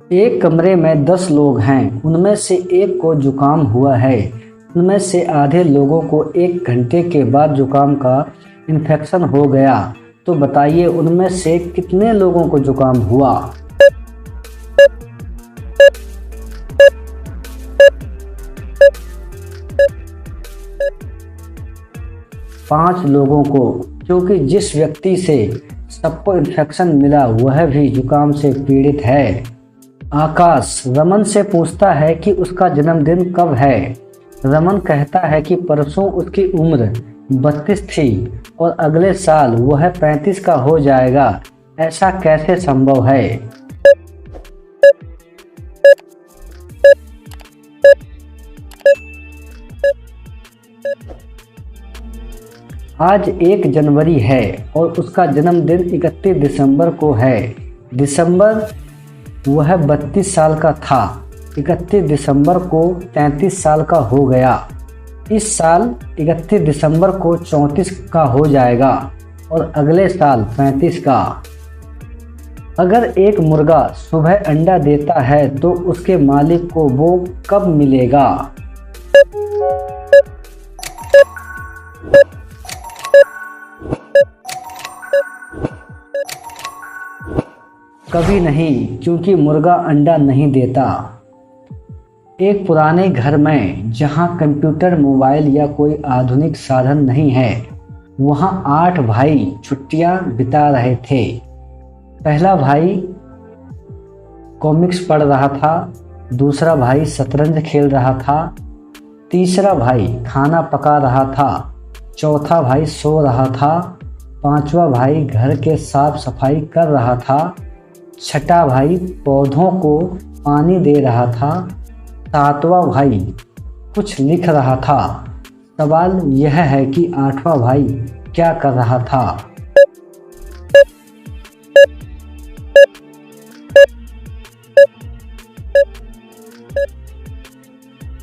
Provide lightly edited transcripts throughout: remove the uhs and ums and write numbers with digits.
एक कमरे में 10 लोग हैं, उनमें से एक को जुकाम हुआ है। उनमें से आधे लोगों को 1 घंटे के बाद जुकाम का इन्फेक्शन हो गया। तो बताइए उनमें से कितने लोगों को जुकाम हुआ? 5 लोगों को, क्योंकि जिस व्यक्ति से सबको इन्फेक्शन मिला वह भी जुकाम से पीड़ित है। आकाश रमन से पूछता है कि उसका जन्मदिन कब है। रमन कहता है कि परसों उसकी उम्र 32 थी और अगले साल वह 35 का हो जाएगा। ऐसा कैसे संभव है? आज 1 जनवरी है और उसका जन्मदिन 31 दिसंबर को है। दिसंबर वह 32 साल का था। 31 दिसंबर को 33 साल का हो गया। इस साल 31 दिसंबर को 34 का हो जाएगा और अगले साल 35 का। अगर एक मुर्गा सुबह अंडा देता है तो उसके मालिक को वो कब मिलेगा? कभी नहीं, क्योंकि मुर्गा अंडा नहीं देता। एक पुराने घर में जहां कंप्यूटर, मोबाइल या कोई आधुनिक साधन नहीं है, वहां 8 भाई छुट्टियां बिता रहे थे। पहला भाई कॉमिक्स पढ़ रहा था, दूसरा भाई शतरंज खेल रहा था, तीसरा भाई खाना पका रहा था, चौथा भाई सो रहा था, पांचवा भाई घर के साफ सफाई कर रहा था, छठा भाई पौधों को पानी दे रहा था, सातवां भाई कुछ लिख रहा था। सवाल यह है कि 8वां भाई क्या कर रहा था?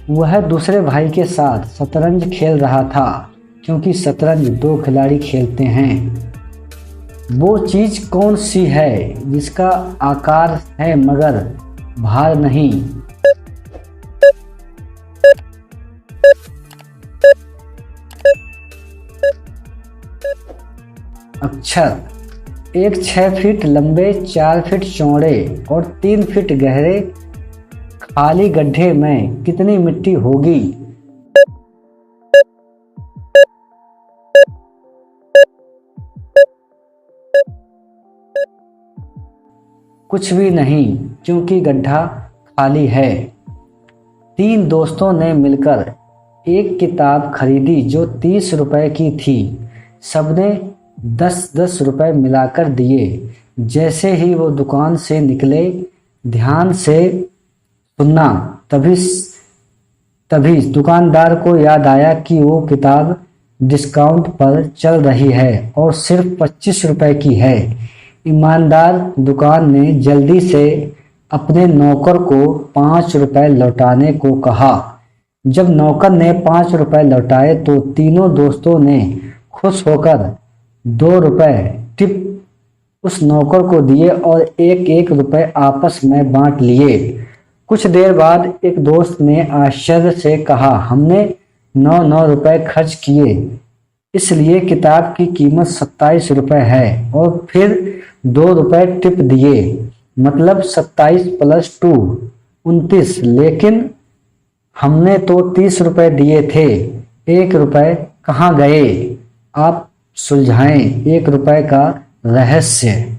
वह दूसरे भाई के साथ शतरंज खेल रहा था, क्योंकि शतरंज 2 खिलाड़ी खेलते हैं। वो चीज कौन सी है जिसका आकार है मगर भार नहीं? अक्षर। एक 6 फीट लंबे, 4 फीट चौड़े और 3 फीट गहरे खाली गड्ढे में कितनी मिट्टी होगी? कुछ भी नहीं, क्योंकि गड्ढा खाली है। 3 दोस्तों ने मिलकर एक किताब खरीदी जो 30 रुपए की थी। सबने 10-10 रुपए मिलाकर दिए। जैसे ही वो दुकान से निकले, ध्यान से सुनना, तभी दुकानदार को याद आया कि वो किताब डिस्काउंट पर चल रही है और सिर्फ 25 रुपए की है। ईमानदार दुकान ने जल्दी से अपने नौकर को 5 रुपए लौटाने को कहा। जब नौकर ने 5 रुपए लौटाए तो तीनों दोस्तों ने खुश होकर 2 रुपए टिप उस नौकर को दिए और 1-1 रुपए आपस में बांट लिए। कुछ देर बाद एक दोस्त ने आश्चर्य से कहा, हमने 9-9 रुपए खर्च किए, इसलिए किताब की कीमत 27 रुपए है। और फिर 2 रुपए टिप दिए, मतलब 27 + 2 29। लेकिन हमने तो 30 रुपए दिए थे, 1 रुपए कहाँ गए? आप सुलझाएं 1 रुपए का रहस्य।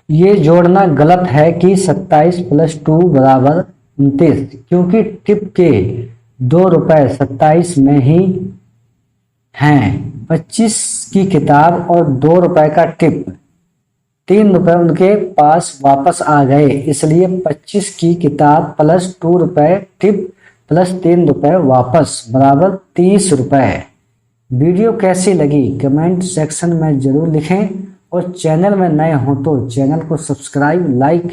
ये जोड़ना गलत है कि 27 + 2 = 29, क्योंकि टिप के 2 रुपए 27 में ही हैं। 25 की किताब और 2 रुपए का टिप, 3 रुपए उनके पास वापस आ गए, इसलिए 25 की किताब + 2 रुपए टिप + 3 रुपए वापस = 30 रुपए। वीडियो कैसी लगी कमेंट सेक्शन में ज़रूर लिखें और चैनल में नए हो तो चैनल को सब्सक्राइब, लाइक,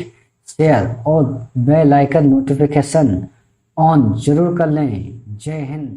शेयर और बेल आइकन नोटिफिकेशन ऑन जरूर कर लें। जय हिंद।